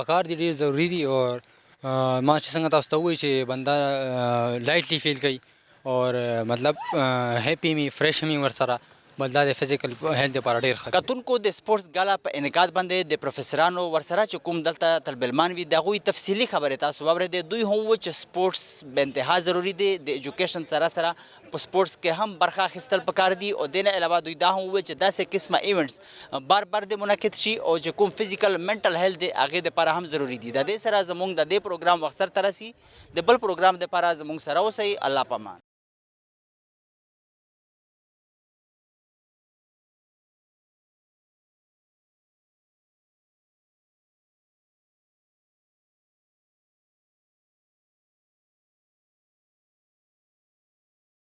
پکار دي ډېر ضروری دي اور ما چې څنګه تاسو ته وایي چې بندا لایټلی فیل کوي اور مطلب هیپی می فریش می ورسره بلدا د فزیکل هیلث لپاره ډېر ښه. کتونکو د سپورټس غالا په انعقاد باندې د پروفیسورانو ورسره چې کوم دلته طالب علمان وي د هغوی تفصیلي خبرې تاسو واورېدې. دوی هم وایي چې سپورټس به انتها ضروري دی، د ایجوکیشن سره سره په سپورټس کې هم برخه اخیستل پکار دي او دې نه علاوه دوی دا هم وایي چې داسې قسمه ایونټس بار د منعقد شي او چې کوم فزیکل منټل هیلث دی هغې دپاره هم ضروري دي. د دې سره زموږ د دې پروګرام وخت سرته رسي. د بل پروګرام دپاره زموږ سره اوسئ. الله پامان.